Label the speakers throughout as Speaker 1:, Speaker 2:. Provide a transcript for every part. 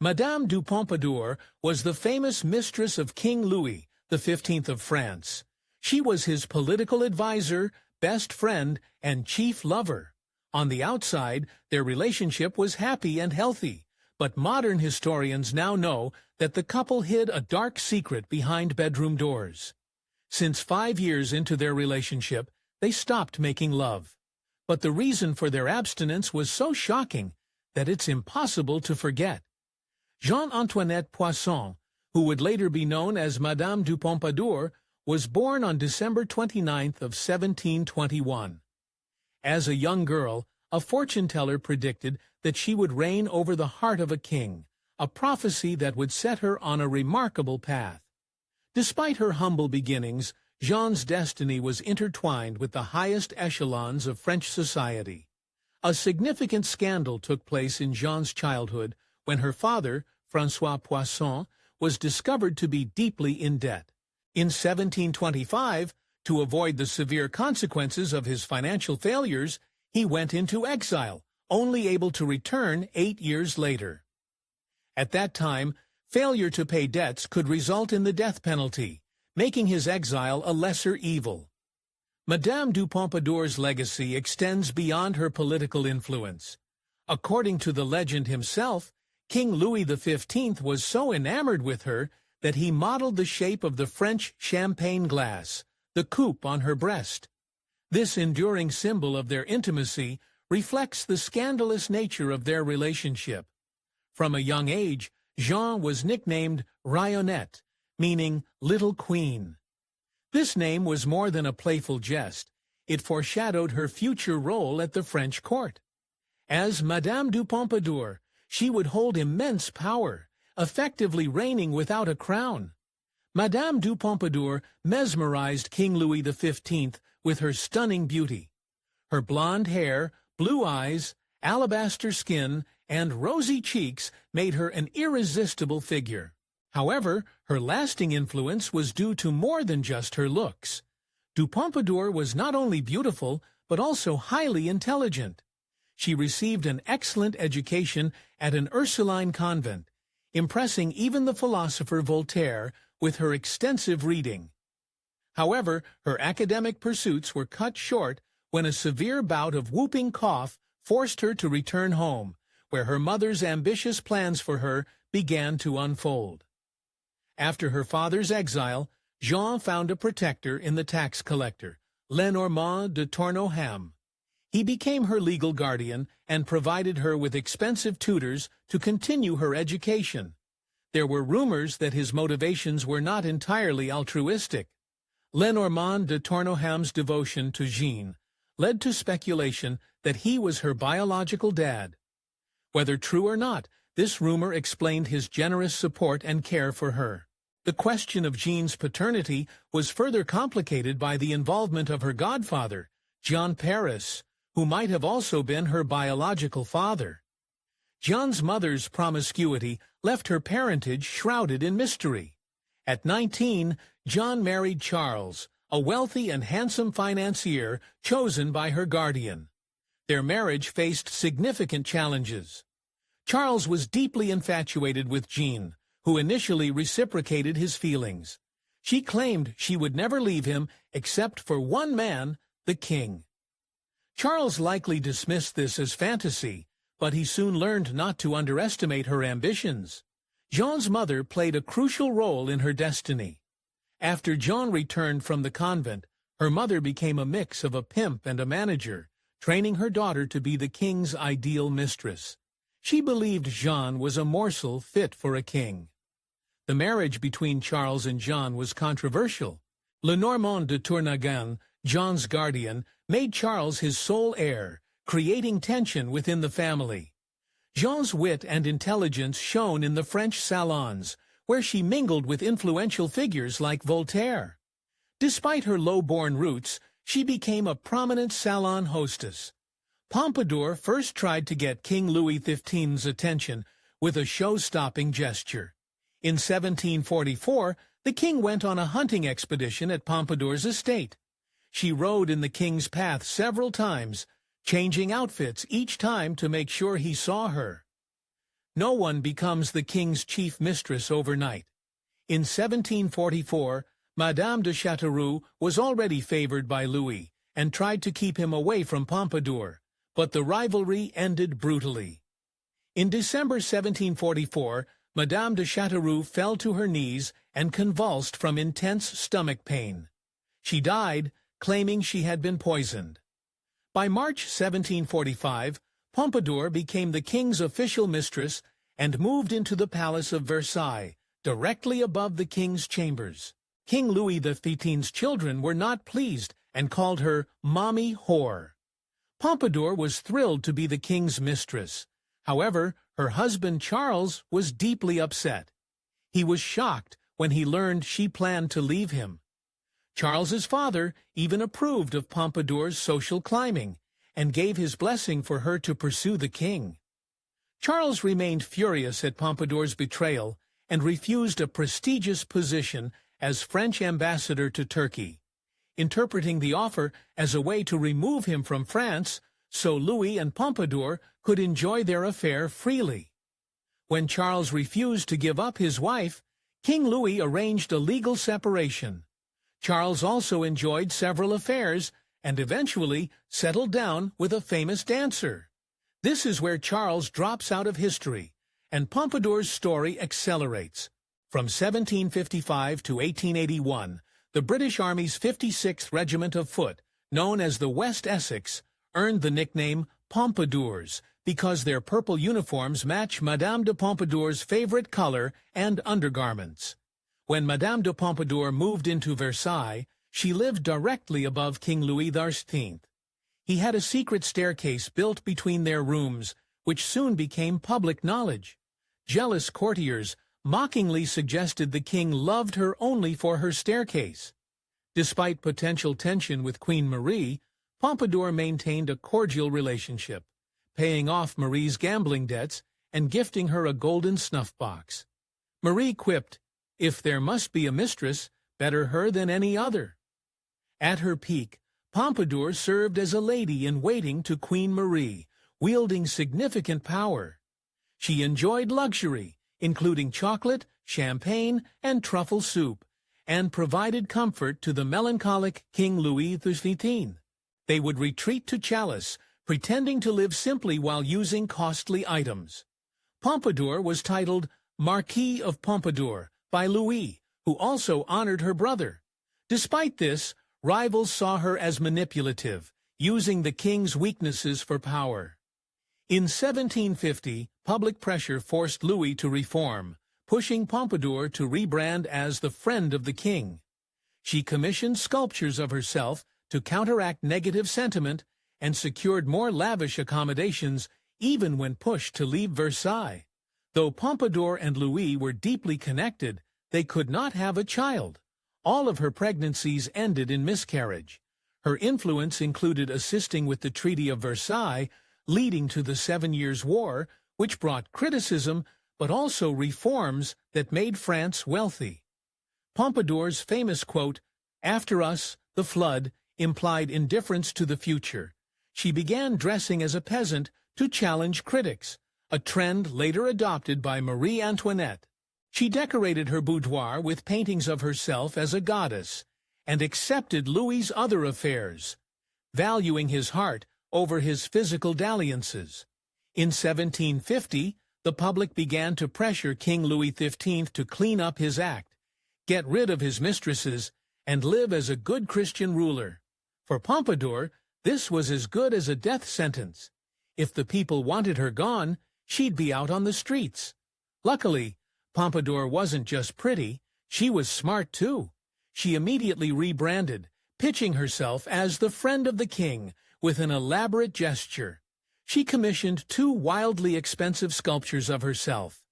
Speaker 1: Madame de Pompadour was the famous mistress of King Louis XV of France. She was his political advisor, best friend, and chief lover. On the outside, their relationship was happy and healthy, but modern historians now know that the couple hid a dark secret behind bedroom doors. Since 5 years into their relationship, they stopped making love. But the reason for their abstinence was so shocking that it's impossible to forget. Jean-Antoinette Poisson, who would later be known as Madame de Pompadour, was born on December 29th of 1721. As a young girl, a fortune-teller predicted that she would reign over the heart of a king, a prophecy that would set her on a remarkable path. Despite her humble beginnings, Jeanne's destiny was intertwined with the highest echelons of French society. A significant scandal took place in Jeanne's childhood when her father, François Poisson, was discovered to be deeply in debt. In 1725, to avoid the severe consequences of his financial failures, he went into exile, only able to return 8 years later. At that time, failure to pay debts could result in the death penalty, making his exile a lesser evil. Madame de Pompadour's legacy extends beyond her political influence. According to the legend himself, King Louis XV was so enamored with her that he modeled the shape of the French champagne glass, the coupe on her breast. This enduring symbol of their intimacy reflects the scandalous nature of their relationship. From a young age, Jeanne was nicknamed Rayonnette, meaning Little Queen. This name was more than a playful jest. It foreshadowed her future role at the French court. As Madame de Pompadour, she would hold immense power, effectively reigning without a crown. Madame de Pompadour mesmerized King Louis XV with her stunning beauty. Her blonde hair, blue eyes, alabaster skin, and rosy cheeks made her an irresistible figure. However, her lasting influence was due to more than just her looks. De Pompadour was not only beautiful, but also highly intelligent. She received an excellent education at an Ursuline convent, impressing even the philosopher Voltaire with her extensive reading. However, her academic pursuits were cut short when a severe bout of whooping cough forced her to return home, where her mother's ambitious plans for her began to unfold. After her father's exile, Jeanne found a protector in the tax collector, Lenormand de Tournoham. He became her legal guardian and provided her with expensive tutors to continue her education. There were rumors that his motivations were not entirely altruistic. Lenormand de Tournoham's devotion to Jeanne led to speculation that he was her biological dad. Whether true or not, this rumor explained his generous support and care for her. The question of Jeanne's paternity was further complicated by the involvement of her godfather, Jean Paris, who might have also been her biological father. Jeanne's mother's promiscuity left her parentage shrouded in mystery. At 19, Jeanne married Charles, a wealthy and handsome financier chosen by her guardian. Their marriage faced significant challenges. Charles was deeply infatuated with Jeanne, who initially reciprocated his feelings. She claimed she would never leave him except for one man, the king. Charles likely dismissed this as fantasy, but he soon learned not to underestimate her ambitions. Jeanne's mother played a crucial role in her destiny. After Jeanne returned from the convent, her mother became a mix of a pimp and a manager, training her daughter to be the king's ideal mistress. She believed Jeanne was a morsel fit for a king. The marriage between Charles and Jeanne was controversial. Lenormand de Tournoham, Jeanne's guardian, made Charles his sole heir, creating tension within the family. Jeanne's wit and intelligence shone in the French salons, where she mingled with influential figures like Voltaire. Despite her low-born roots, she became a prominent salon hostess. Pompadour first tried to get King Louis XV's attention with a show-stopping gesture. In 1744, the king went on a hunting expedition at Pompadour's estate. She rode in the king's path several times, changing outfits each time to make sure he saw her. No one becomes the king's chief mistress overnight. In 1744, Madame de Pompadour was already favored by Louis and tried to keep him away from Pompadour, but the rivalry ended brutally. In December 1744, Madame de Pompadour fell to her knees and convulsed from intense stomach pain. She died, claiming she had been poisoned. By March 1745, Pompadour became the king's official mistress and moved into the Palace of Versailles, directly above the king's chambers. King Louis XV's children were not pleased and called her Mommy Whore. Pompadour was thrilled to be the king's mistress. However, her husband Charles was deeply upset. He was shocked when he learned she planned to leave him. Charles's father even approved of Pompadour's social climbing and gave his blessing for her to pursue the king. Charles remained furious at Pompadour's betrayal and refused a prestigious position as French ambassador to Turkey, interpreting the offer as a way to remove him from France so Louis and Pompadour could enjoy their affair freely. When Charles refused to give up his wife, King Louis arranged a legal separation. Charles also enjoyed several affairs and eventually settled down with a famous dancer. This is where Charles drops out of history, and Pompadour's story accelerates. From 1755 to 1881, the British Army's 56th Regiment of Foot, known as the West Essex, earned the nickname Pompadours because their purple uniforms match Madame de Pompadour's favorite color and undergarments. When Madame de Pompadour moved into Versailles, she lived directly above King Louis XV. He had a secret staircase built between their rooms, which soon became public knowledge. Jealous courtiers mockingly suggested the king loved her only for her staircase. Despite potential tension with Queen Marie, Pompadour maintained a cordial relationship, paying off Marie's gambling debts and gifting her a golden snuff box. Marie quipped, "If there must be a mistress, better her than any other." At her peak, Pompadour served as a lady-in-waiting to Queen Marie, wielding significant power. She enjoyed luxury, including chocolate, champagne, and truffle soup, and provided comfort to the melancholic King Louis XV. They would retreat to Chalice, pretending to live simply while using costly items. Pompadour was titled Marquis of Pompadour by Louis, who also honored her brother. Despite this, rivals saw her as manipulative, using the king's weaknesses for power. In 1750, public pressure forced Louis to reform, pushing Pompadour to rebrand as the friend of the king. She commissioned sculptures of herself to counteract negative sentiment and secured more lavish accommodations even when pushed to leave Versailles. Though Pompadour and Louis were deeply connected, they could not have a child. All of her pregnancies ended in miscarriage. Her influence included assisting with the Treaty of Versailles, leading to the 7 Years' War, which brought criticism but also reforms that made France wealthy. Pompadour's famous quote, "After us, the flood," implied indifference to the future. She began dressing as a peasant to challenge critics, a trend later adopted by Marie Antoinette. She decorated her boudoir with paintings of herself as a goddess and accepted Louis's other affairs, valuing his heart over his physical dalliances. In 1750, the public began to pressure King Louis XV to clean up his act, get rid of his mistresses, and live as a good Christian ruler. For Pompadour, this was as good as a death sentence. If the people wanted her gone, she'd be out on the streets. Luckily, Pompadour wasn't just pretty, she was smart too. She immediately rebranded, pitching herself as the friend of the king with an elaborate gesture. She commissioned 2 wildly expensive sculptures of herself.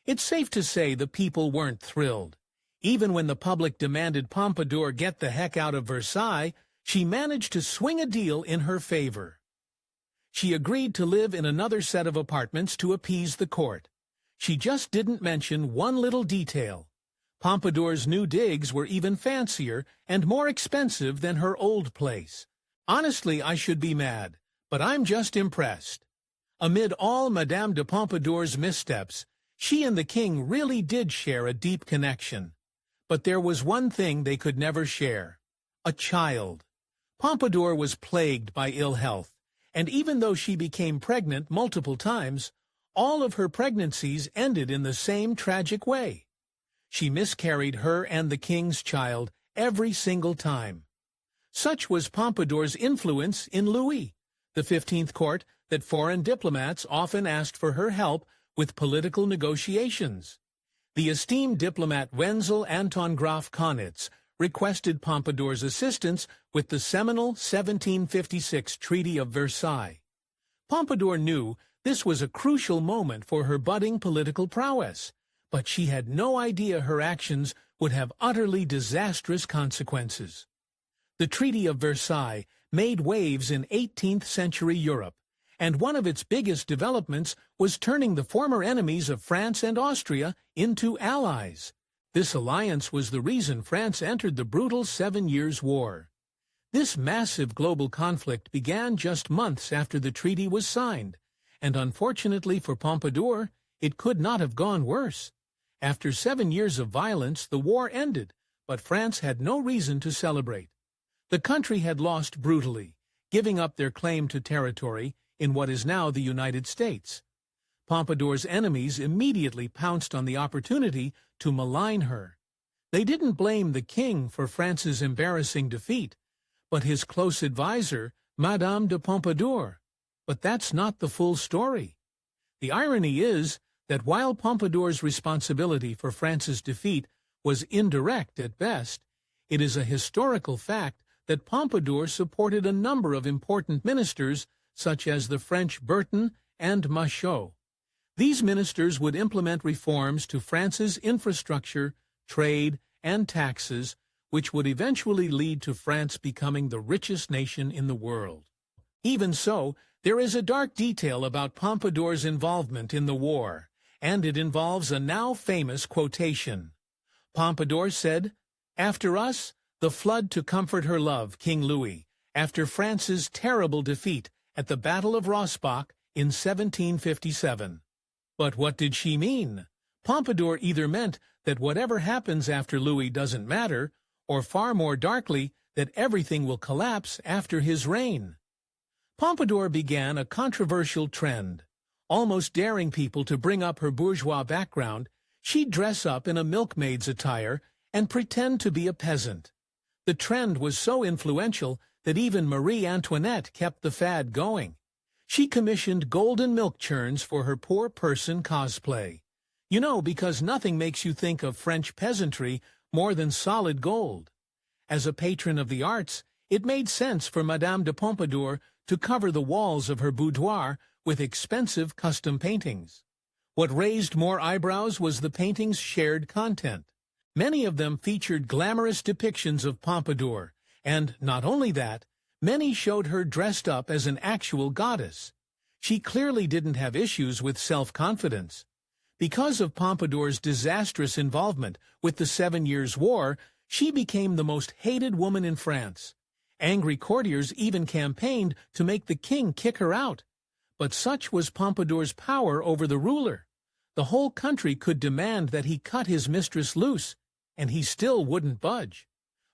Speaker 1: It's safe to say the people weren't thrilled. Even when the public demanded Pompadour get the heck out of Versailles, she managed to swing a deal in her favor. She agreed to live in another set of apartments to appease the court. She just didn't mention one little detail. Pompadour's new digs were even fancier and more expensive than her old place. Honestly, I should be mad, but I'm just impressed. Amid all Madame de Pompadour's missteps, she and the king really did share a deep connection. But there was one thing they could never share: a child. Pompadour was plagued by ill health, and even though she became pregnant multiple times, all of her pregnancies ended in the same tragic way. She miscarried her and the king's child every single time. Such was Pompadour's influence in Louis, the 15th court, that foreign diplomats often asked for her help with political negotiations. The esteemed diplomat Wenzel Anton Graf Kaunitz requested Pompadour's assistance with the seminal 1756 Treaty of Versailles. Pompadour knew this was a crucial moment for her budding political prowess, but she had no idea her actions would have utterly disastrous consequences. The Treaty of Versailles made waves in 18th-century Europe, and one of its biggest developments was turning the former enemies of France and Austria into allies. This alliance was the reason France entered the brutal 7 Years' War. This massive global conflict began just months after the treaty was signed, and unfortunately for Pompadour, it could not have gone worse. After 7 years of violence, the war ended, but France had no reason to celebrate. The country had lost brutally, giving up their claim to territory in what is now the United States. Pompadour's enemies immediately pounced on the opportunity to malign her. They didn't blame the king for France's embarrassing defeat, but his close advisor, Madame de Pompadour. But that's not the full story. The irony is that while Pompadour's responsibility for France's defeat was indirect at best, it is a historical fact that Pompadour supported a number of important ministers such as the French Bertin and Machaut. These ministers would implement reforms to France's infrastructure, trade, and taxes, which would eventually lead to France becoming the richest nation in the world. Even so, there is a dark detail about Pompadour's involvement in the war, and it involves a now famous quotation. Pompadour said, "After us, the flood to comfort her love, King Louis, after France's terrible defeat at the Battle of Rossbach in 1757. But what did she mean? Pompadour either meant that whatever happens after Louis doesn't matter, or far more darkly, that everything will collapse after his reign. Pompadour began a controversial trend. Almost daring people to bring up her bourgeois background, she'd dress up in a milkmaid's attire and pretend to be a peasant. The trend was so influential that even Marie Antoinette kept the fad going. She commissioned golden milk churns for her poor person cosplay. You know, because nothing makes you think of French peasantry more than solid gold. As a patron of the arts, it made sense for Madame de Pompadour to cover the walls of her boudoir with expensive custom paintings. What raised more eyebrows was the paintings' shared content. Many of them featured glamorous depictions of Pompadour, and not only that, many showed her dressed up as an actual goddess. She clearly didn't have issues with self-confidence. Because of Pompadour's disastrous involvement with the 7 Years' War, she became the most hated woman in France. Angry courtiers even campaigned to make the king kick her out. But such was Pompadour's power over the ruler. The whole country could demand that he cut his mistress loose, and he still wouldn't budge.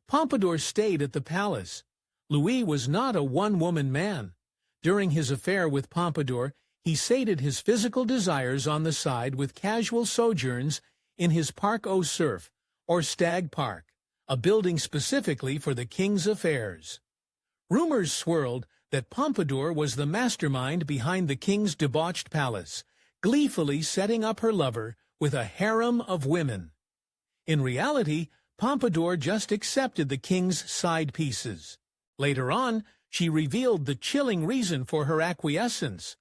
Speaker 1: Pompadour stayed at the palace. Louis was not a one-woman man. During his affair with Pompadour, he sated his physical desires on the side with casual sojourns in his Parc aux Cerfs, or Stag Park, a building specifically for the king's affairs. Rumors swirled that Pompadour was the mastermind behind the king's debauched palace, gleefully setting up her lover with a harem of women. In reality, Pompadour just accepted the king's side pieces. Later on, she revealed the chilling reason for her acquiescence.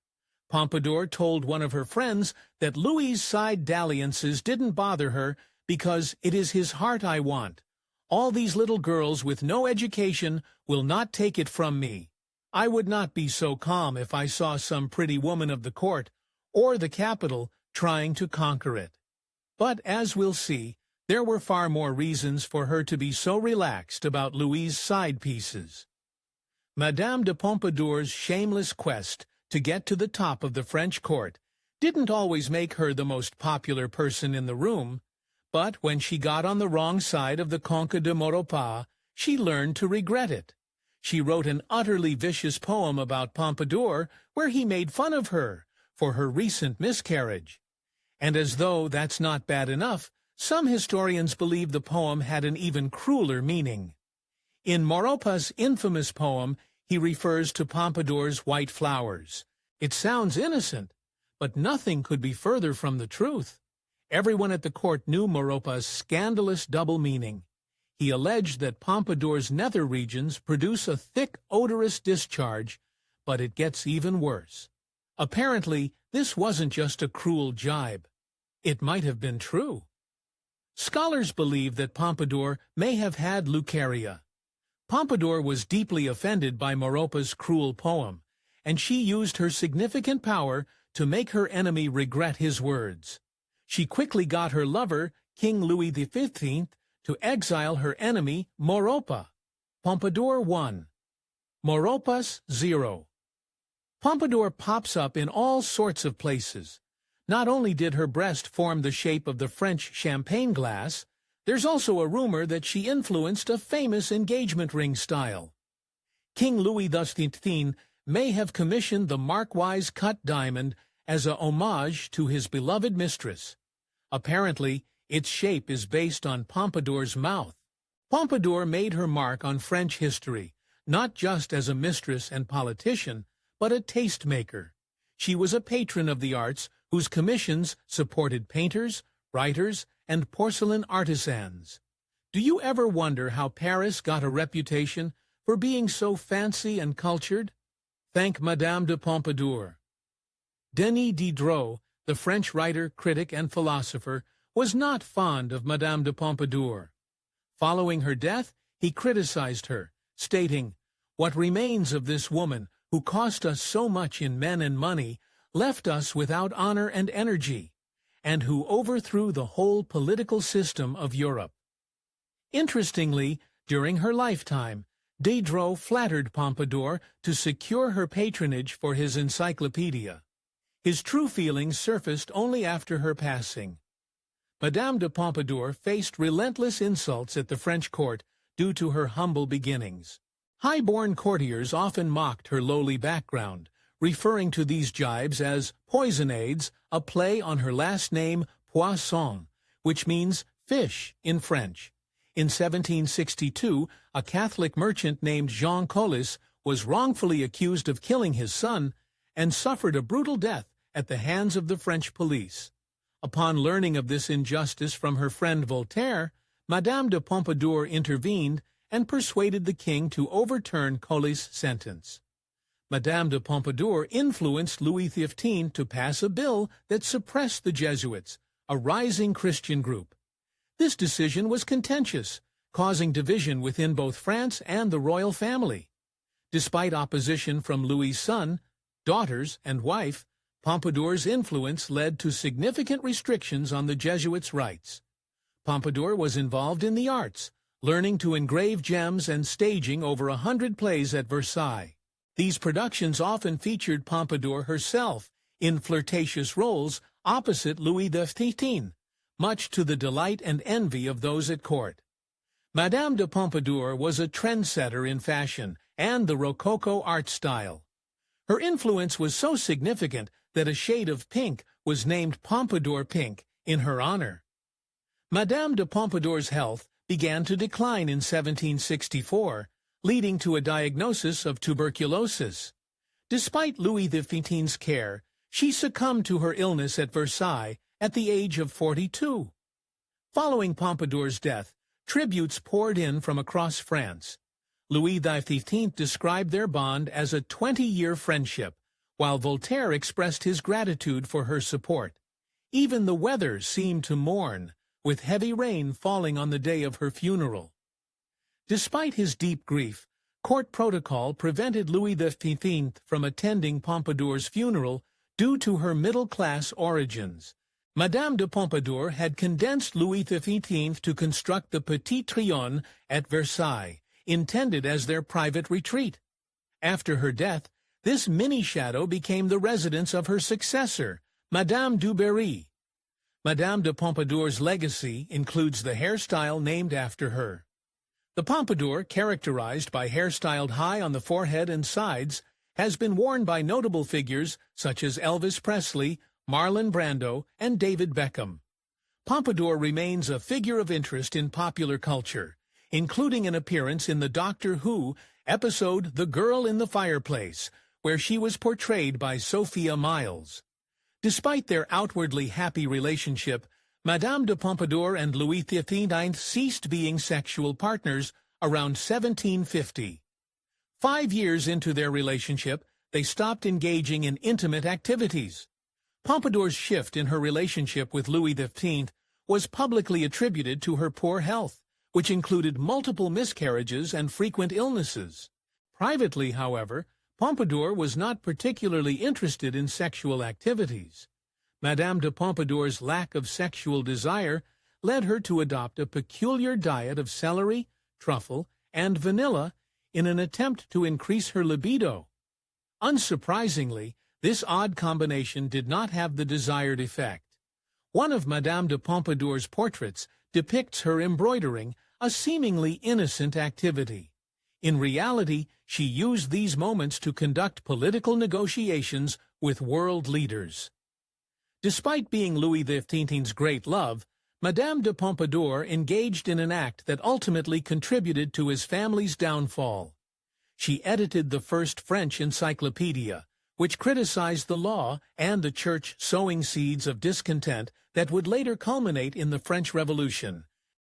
Speaker 1: Pompadour told one of her friends that Louis's side dalliances didn't bother her because it is his heart I want. All these little girls with no education will not take it from me. I would not be so calm if I saw some pretty woman of the court or the capital trying to conquer it. But as we'll see, there were far more reasons for her to be so relaxed about Louis's side pieces. Madame de Pompadour's shameless quest to get to the top of the French court didn't always make her the most popular person in the room, but when she got on the wrong side of the Conque de Maurepas, she learned to regret it. She wrote an utterly vicious poem about Pompadour where he made fun of her for her recent miscarriage. And as though that's not bad enough, some historians believe the poem had an even crueler meaning. In Maurepas' infamous poem, he refers to Pompadour's white flowers. It sounds innocent, but nothing could be further from the truth. Everyone at the court knew Maurepas' scandalous double meaning. He alleged that Pompadour's nether regions produce a thick, odorous discharge, but it gets even worse. Apparently, this wasn't just a cruel jibe. It might have been true. Scholars believe that Pompadour may have had leucaria. Pompadour was deeply offended by Maurepas' cruel poem, and she used her significant power to make her enemy regret his words. She quickly got her lover, King Louis XV, to exile her enemy, Maurepas. Pompadour 1. Maurepas 0. Pompadour pops up in all sorts of places. Not only did her breast form the shape of the French champagne glass, there's also a rumor that she influenced a famous engagement ring style. King Louis XV may have commissioned the mark-wise cut diamond as a homage to his beloved mistress. Apparently, its shape is based on Pompadour's mouth. Pompadour made her mark on French history, not just as a mistress and politician, but a tastemaker. She was a patron of the arts whose commissions supported painters, writers, and porcelain artisans. Do you ever wonder how Paris got a reputation for being so fancy and cultured? Thank Madame de Pompadour. Denis Diderot, the French writer, critic, and philosopher, was not fond of Madame de Pompadour. Following her death, he criticized her, stating, "What remains of this woman, who cost us so much in men and money, left us without honor and energy, and who overthrew the whole political system of Europe." Interestingly, during her lifetime, Diderot flattered Pompadour to secure her patronage for his encyclopedia. His true feelings surfaced only after her passing. Madame de Pompadour faced relentless insults at the French court due to her humble beginnings. High-born courtiers often mocked her lowly background, referring to these jibes as poisonades, a play on her last name Poisson, which means fish in French. In 1762, a Catholic merchant named Jean Collis was wrongfully accused of killing his son and suffered a brutal death at the hands of the French police. Upon learning of this injustice from her friend Voltaire, Madame de Pompadour intervened and persuaded the king to overturn Collis' sentence. Madame de Pompadour influenced Louis XV to pass a bill that suppressed the Jesuits, a rising Christian group. This decision was contentious, causing division within both France and the royal family. Despite opposition from Louis's son, daughters, and wife, Pompadour's influence led to significant restrictions on the Jesuits' rights. Pompadour was involved in the arts, learning to engrave gems and staging over 100 plays at Versailles. These productions often featured Pompadour herself in flirtatious roles opposite Louis XV, much to the delight and envy of those at court. Madame de Pompadour was a trendsetter in fashion and the Rococo art style. Her influence was so significant that a shade of pink was named Pompadour Pink in her honor. Madame de Pompadour's health began to decline in 1764, leading to a diagnosis of tuberculosis. Despite Louis XV's care, she succumbed to her illness at Versailles at the age of 42. Following Pompadour's death, tributes poured in from across France. Louis XV described their bond as a 20-year friendship, while Voltaire expressed his gratitude for her support. Even the weather seemed to mourn, with heavy rain falling on the day of her funeral. Despite his deep grief, court protocol prevented Louis XV from attending Pompadour's funeral due to her middle-class origins. Madame de Pompadour had condensed Louis XV to construct the Petit Trianon at Versailles, intended as their private retreat. After her death, This mini-shadow became the residence of her successor, Madame du Barry. Madame de Pompadour's legacy includes the hairstyle named after her. The pompadour, characterized by hair styled high on the forehead and sides, has been worn by notable figures such as Elvis Presley, Marlon Brando, and David Beckham. Pompadour remains a figure of interest in popular culture, including an appearance in the Doctor Who episode The Girl in the Fireplace, where she was portrayed by Sophia Myles. Despite their outwardly happy relationship, Madame de Pompadour and Louis XV ceased being sexual partners around 1750. 5 years into their relationship, they stopped engaging in intimate activities. Pompadour's shift in her relationship with Louis XV was publicly attributed to her poor health, which included multiple miscarriages and frequent illnesses. Privately, however, Pompadour was not particularly interested in sexual activities. Madame de Pompadour's lack of sexual desire led her to adopt a peculiar diet of celery, truffle, and vanilla in an attempt to increase her libido. Unsurprisingly, this odd combination did not have the desired effect. One of Madame de Pompadour's portraits depicts her embroidering, a seemingly innocent activity. In reality, she used these moments to conduct political negotiations with world leaders. Despite being Louis XV's great love, Madame de Pompadour engaged in an act that ultimately contributed to his family's downfall. She edited the first French encyclopedia, which criticized the law and the church, sowing seeds of discontent that would later culminate in the French Revolution.